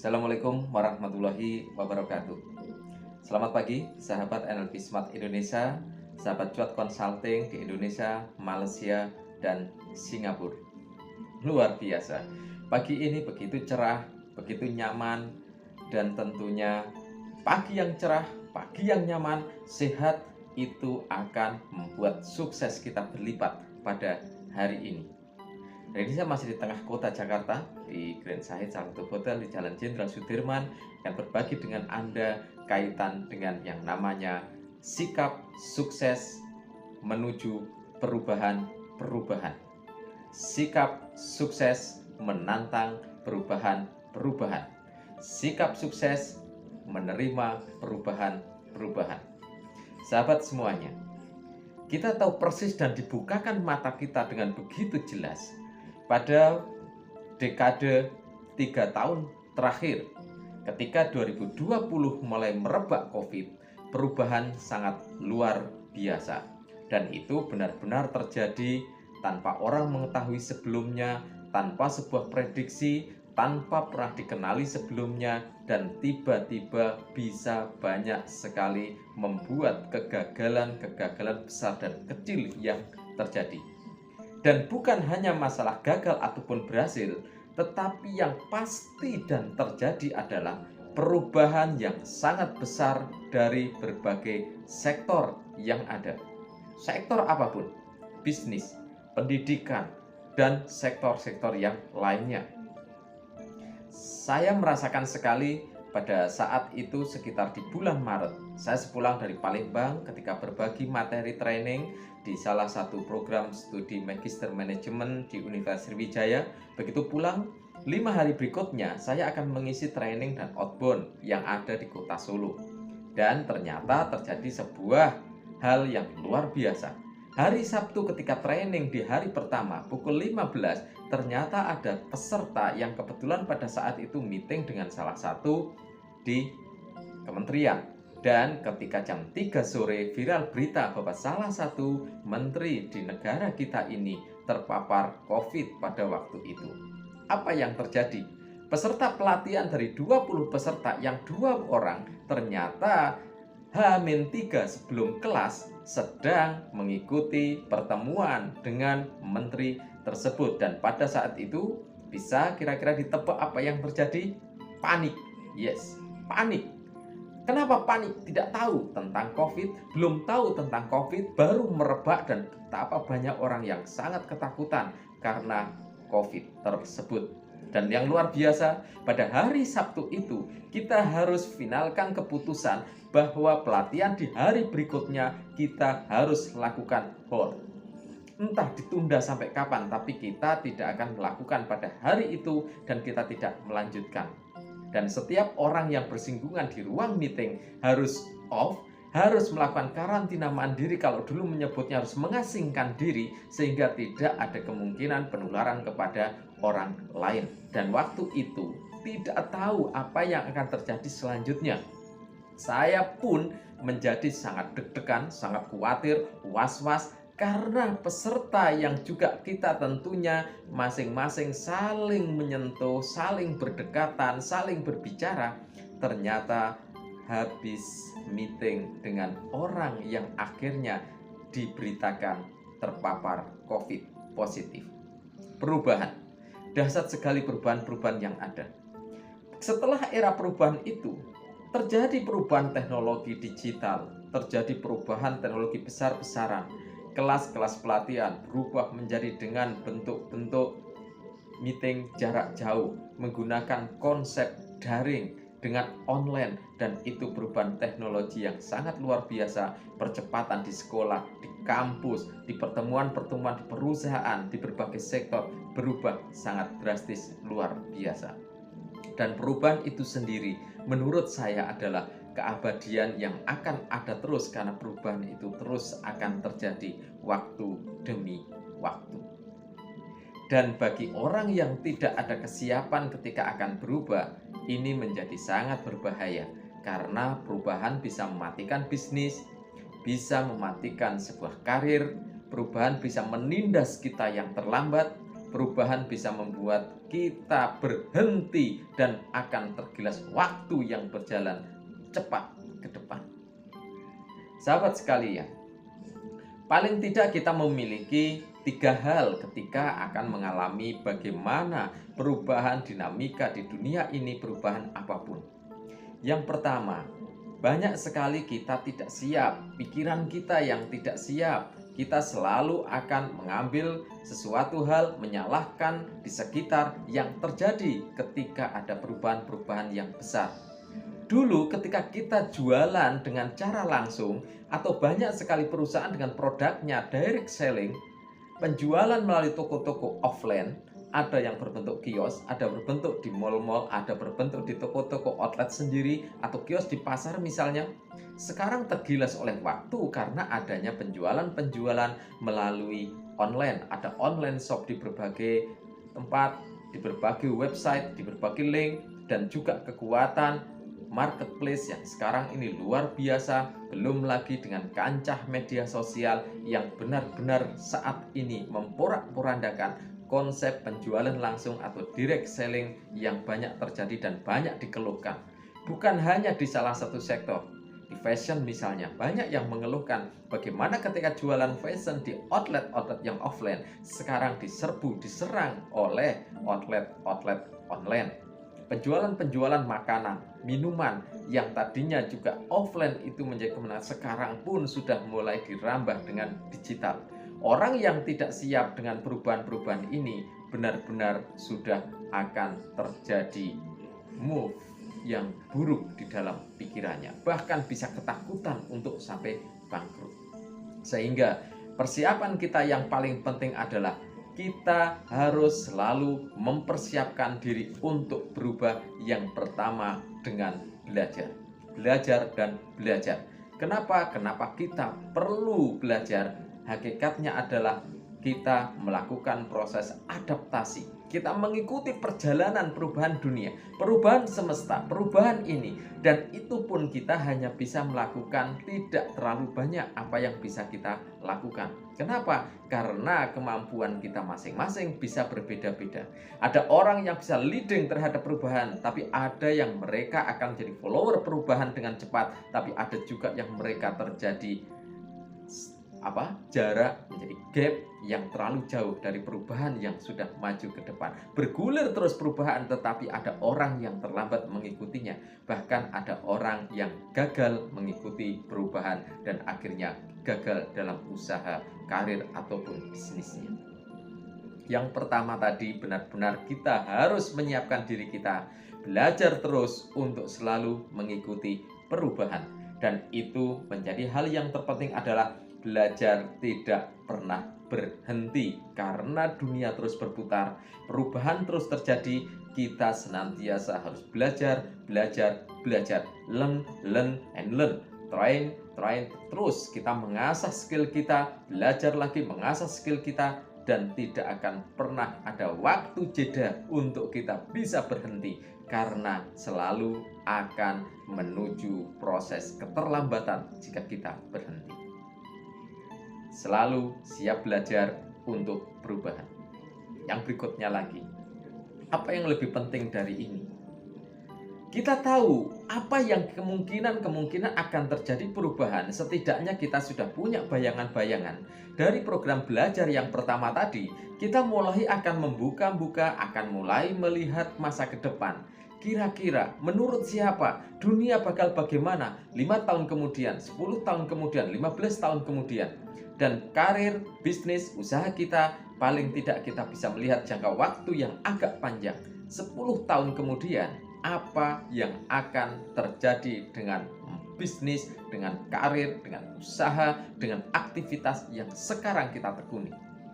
Assalamualaikum warahmatullahi wabarakatuh. Selamat pagi, sahabat NLP Smart Indonesia, sahabat cuat consulting di Indonesia, Malaysia, dan Singapura. Luar biasa, pagi ini begitu cerah, begitu nyaman, dan tentunya pagi yang cerah, pagi yang nyaman, sehat itu akan membuat sukses kita berlipat pada hari ini. Dan ini saya masih di tengah kota Jakarta, di Grand Sahid, salah satu hotel di Jalan Jenderal Sudirman, yang berbagi dengan Anda kaitan dengan yang namanya sikap sukses menuju perubahan-perubahan. Sikap sukses menantang perubahan-perubahan. Sikap sukses menerima perubahan-perubahan. Sahabat semuanya, kita tahu persis dan dibukakan mata kita dengan begitu jelas pada dekade 3 tahun terakhir, ketika 2020 mulai merebak COVID, perubahan sangat luar biasa. Dan itu benar-benar terjadi tanpa orang mengetahui sebelumnya, tanpa sebuah prediksi, tanpa pernah dikenali sebelumnya, dan tiba-tiba bisa banyak sekali membuat kegagalan-kegagalan besar dan kecil yang terjadi. Dan bukan hanya masalah gagal ataupun berhasil, tetapi yang pasti dan terjadi adalah perubahan yang sangat besar dari berbagai sektor yang ada. Sektor apapun, bisnis, pendidikan, dan sektor-sektor yang lainnya. Saya merasakan sekali pada saat itu sekitar di bulan Maret. Saya sepulang dari Palembang ketika berbagi materi training di salah satu program studi Magister Manajemen di Universitas Sriwijaya. Begitu pulang, 5 hari berikutnya saya akan mengisi training dan outbound yang ada di kota Solo. Dan ternyata terjadi sebuah hal yang luar biasa. Hari Sabtu ketika training di hari pertama pukul 15, ternyata ada peserta yang kebetulan pada saat itu meeting dengan salah satu di kementerian. Dan ketika jam 3 sore viral berita bahwa salah satu menteri di negara kita ini terpapar COVID pada waktu itu. Apa yang terjadi? Peserta pelatihan dari 20 peserta yang 2 orang ternyata H-3 sebelum kelas sedang mengikuti pertemuan dengan menteri tersebut. Dan pada saat itu bisa kira-kira ditebak apa yang terjadi? Panik. Yes, panik. Kenapa panik? Tidak tahu tentang COVID, belum tahu tentang COVID, baru merebak dan betapa banyak orang yang sangat ketakutan karena COVID tersebut. Dan yang luar biasa, pada hari Sabtu itu kita harus finalkan keputusan bahwa pelatihan di hari berikutnya kita harus lakukan hold. Entah ditunda sampai kapan, tapi kita tidak akan melakukan pada hari itu dan kita tidak melanjutkan. Dan setiap orang yang bersinggungan di ruang meeting harus off, harus melakukan karantina mandiri, kalau dulu menyebutnya harus mengasingkan diri, sehingga tidak ada kemungkinan penularan kepada orang lain. Dan waktu itu tidak tahu apa yang akan terjadi selanjutnya. Saya pun menjadi sangat deg-degan, sangat khawatir, was-was, karena peserta yang juga kita tentunya masing-masing saling menyentuh, saling berdekatan, saling berbicara, ternyata habis meeting dengan orang yang akhirnya diberitakan terpapar COVID positif. Perubahan, dahsyat sekali perubahan-perubahan yang ada. Setelah era perubahan itu, terjadi perubahan teknologi digital, terjadi perubahan teknologi besar-besaran. Kelas-kelas pelatihan berubah menjadi dengan bentuk-bentuk meeting jarak jauh, menggunakan konsep daring dengan online, dan itu perubahan teknologi yang sangat luar biasa. Percepatan di sekolah, di kampus, di pertemuan-pertemuan di perusahaan, di berbagai sektor berubah sangat drastis luar biasa. Dan perubahan itu sendiri menurut saya adalah keabadian yang akan ada terus, karena perubahan itu terus akan terjadi waktu demi waktu. Dan bagi orang yang tidak ada kesiapan ketika akan berubah, ini menjadi sangat berbahaya, karena perubahan bisa mematikan bisnis, bisa mematikan sebuah karir, perubahan bisa menindas kita yang terlambat, perubahan bisa membuat kita berhenti dan akan tergilas waktu yang berjalan cepat ke depan. Sahabat sekalian, paling tidak kita memiliki 3 hal ketika akan mengalami bagaimana perubahan dinamika di dunia ini, perubahan apapun. Yang pertama, banyak sekali kita tidak siap, pikiran kita yang tidak siap. Kita selalu akan mengambil sesuatu hal, menyalahkan di sekitar yang terjadi ketika ada perubahan-perubahan yang besar. Dulu ketika kita jualan dengan cara langsung atau banyak sekali perusahaan dengan produknya direct selling, penjualan melalui toko-toko offline, ada yang berbentuk kios, ada berbentuk di mall-mall, ada berbentuk di toko-toko outlet sendiri atau kios di pasar misalnya. Sekarang tergilas oleh waktu karena adanya penjualan-penjualan melalui online. Ada online shop di berbagai tempat, di berbagai website, di berbagai link, dan juga kekuatan marketplace yang sekarang ini luar biasa. Belum lagi dengan kancah media sosial yang benar-benar saat ini memporak-porandakan konsep penjualan langsung atau direct selling yang banyak terjadi dan banyak dikeluhkan. Bukan hanya di salah satu sektor, di fashion misalnya, banyak yang mengeluhkan bagaimana ketika jualan fashion di outlet-outlet yang offline sekarang diserang oleh outlet-outlet online. Penjualan-penjualan makanan, minuman yang tadinya juga offline itu menjadi kemenangan, sekarang pun sudah mulai dirambah dengan digital. Orang yang tidak siap dengan perubahan-perubahan ini benar-benar sudah akan terjadi move yang buruk di dalam pikirannya. Bahkan bisa ketakutan untuk sampai bangkrut. Sehingga persiapan kita yang paling penting adalah kita harus selalu mempersiapkan diri untuk berubah. Yang pertama dengan belajar. Belajar dan belajar. Kenapa? Kenapa kita perlu belajar? Hakikatnya adalah kita melakukan proses adaptasi. Kita mengikuti perjalanan perubahan dunia, perubahan semesta, perubahan ini. Dan itu pun kita hanya bisa melakukan tidak terlalu banyak apa yang bisa kita lakukan. Kenapa? Karena kemampuan kita masing-masing bisa berbeda-beda. Ada orang yang bisa leading terhadap perubahan, tapi ada yang mereka akan jadi follower perubahan dengan cepat, tapi ada juga yang mereka terjadi jarak, menjadi gap yang terlalu jauh dari perubahan yang sudah maju ke depan. Bergulir terus perubahan, tetapi ada orang yang terlambat mengikutinya. Bahkan ada orang yang gagal mengikuti perubahan dan akhirnya gagal dalam usaha, karir ataupun bisnisnya. Yang pertama tadi, benar-benar kita harus menyiapkan diri kita, belajar terus untuk selalu mengikuti perubahan. Dan itu menjadi hal yang terpenting adalah belajar tidak pernah berhenti. Karena dunia terus berputar, perubahan terus terjadi, kita senantiasa harus belajar, learn, and learn. Train, terus kita mengasah skill kita, belajar lagi mengasah skill kita, dan tidak akan pernah ada waktu jeda untuk kita bisa berhenti, karena selalu akan menuju proses keterlambatan jika kita berhenti. Selalu siap belajar untuk perubahan. Yang berikutnya lagi, apa yang lebih penting dari ini? Kita tahu apa yang kemungkinan akan terjadi perubahan. Setidaknya kita sudah punya bayangan-bayangan. Dari program belajar yang pertama tadi, kita mulai akan membuka-buka, akan mulai melihat masa ke depan. Kira-kira menurut siapa dunia bakal bagaimana 5 tahun kemudian, 10 tahun kemudian, 15 tahun kemudian. Dan karir, bisnis, usaha kita paling tidak kita bisa melihat jangka waktu yang agak panjang. 10 tahun kemudian, apa yang akan terjadi dengan bisnis, dengan karir, dengan usaha, dengan aktivitas yang sekarang kita tekuni.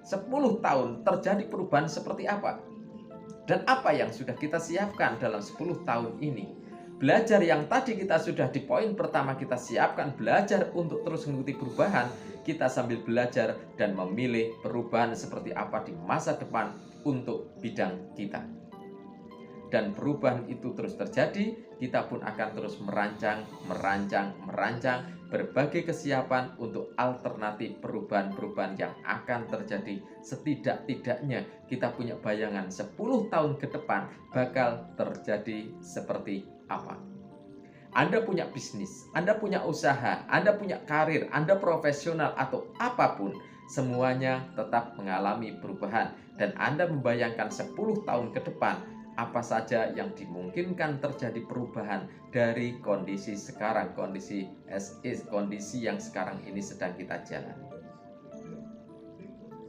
10 tahun terjadi perubahan seperti apa? Dan apa yang sudah kita siapkan dalam 10 tahun ini? Belajar yang tadi kita sudah di poin pertama kita siapkan, belajar untuk terus mengikuti perubahan. Kita sambil belajar dan memilih perubahan seperti apa di masa depan untuk bidang kita. dan perubahan itu terus terjadi, kita pun akan terus merancang berbagai kesiapan untuk alternatif perubahan-perubahan yang akan terjadi. Setidak-tidaknya kita punya bayangan 10 tahun ke depan bakal terjadi seperti apa. Anda punya bisnis, Anda punya usaha, Anda punya karir, Anda profesional atau apapun, semuanya tetap mengalami perubahan. Dan Anda membayangkan 10 tahun ke depan, apa saja yang dimungkinkan terjadi perubahan dari kondisi sekarang, kondisi as is, kondisi yang sekarang ini sedang kita jalani.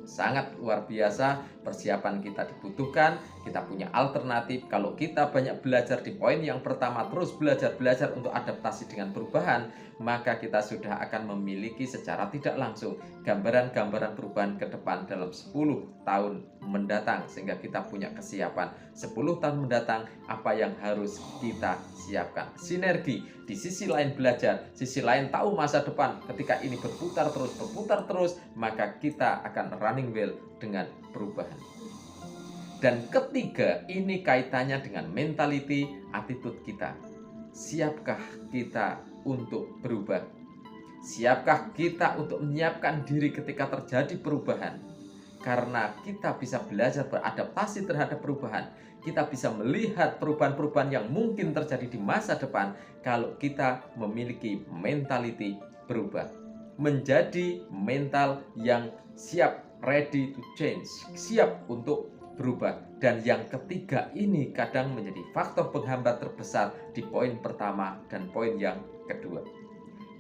Sangat luar biasa persiapan kita dibutuhkan. Kita punya alternatif. Kalau kita banyak belajar di poin yang pertama, terus belajar untuk adaptasi dengan perubahan, maka kita sudah akan memiliki secara tidak langsung gambaran-gambaran perubahan ke depan dalam 10 tahun mendatang, sehingga kita punya kesiapan 10 tahun mendatang apa yang harus kita siapkan. Sinergi, di sisi lain belajar, sisi lain tahu masa depan. Ketika ini berputar terus, maka kita akan running well dengan perubahan. Dan ketiga, ini kaitannya dengan mentality, attitude kita. Siapkah kita untuk berubah? Siapkah kita untuk menyiapkan diri ketika terjadi perubahan? Karena kita bisa belajar beradaptasi terhadap perubahan. Kita bisa melihat perubahan-perubahan yang mungkin terjadi di masa depan kalau kita memiliki mentality berubah. Menjadi mental yang siap, ready to change, siap untuk berubah. Dan yang ketiga ini kadang menjadi faktor penghambat terbesar di poin pertama dan poin yang kedua.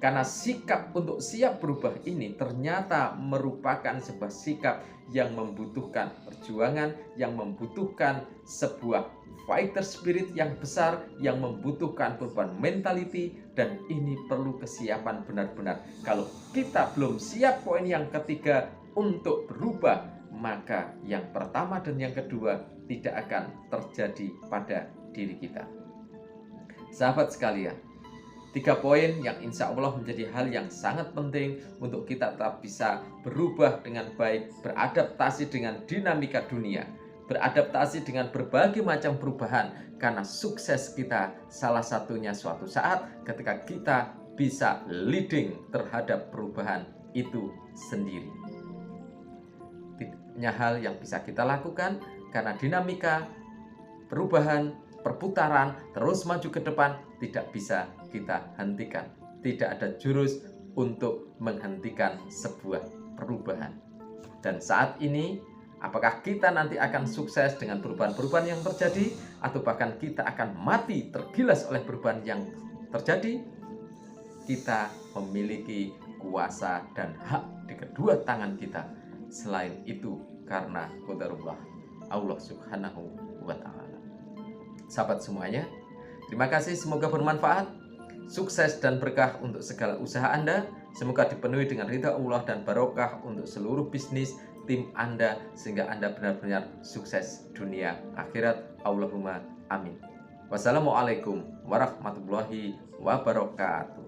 Karena sikap untuk siap berubah ini ternyata merupakan sebuah sikap yang membutuhkan perjuangan, yang membutuhkan sebuah fighter spirit yang besar, yang membutuhkan perubahan mentality, dan ini perlu kesiapan benar-benar. Kalau kita belum siap poin yang ketiga untuk berubah, maka yang pertama dan yang kedua tidak akan terjadi pada diri kita. Sahabat sekalian, 3 poin yang insya Allah menjadi hal yang sangat penting untuk kita tetap bisa berubah dengan baik, beradaptasi dengan dinamika dunia, beradaptasi dengan berbagai macam perubahan, karena sukses kita salah satunya suatu saat ketika kita bisa leading terhadap perubahan itu sendiri. Banyak hal yang bisa kita lakukan karena dinamika perubahan, perputaran terus maju ke depan tidak bisa kita hentikan. Tidak ada jurus untuk menghentikan sebuah perubahan. Dan saat ini, apakah kita nanti akan sukses dengan perubahan-perubahan yang terjadi, atau bahkan kita akan mati tergilas oleh perubahan yang terjadi? Kita memiliki kuasa dan hak di kedua tangan kita. Selain itu, karena qadarullah, Allah Subhanahu wa Ta'ala. Sahabat semuanya, terima kasih, semoga bermanfaat. Sukses dan berkah untuk segala usaha Anda. Semoga dipenuhi dengan ridha Allah dan barokah untuk seluruh bisnis tim Anda, sehingga Anda benar-benar sukses dunia akhirat. Allahumma amin. Wassalamualaikum warahmatullahi wabarakatuh.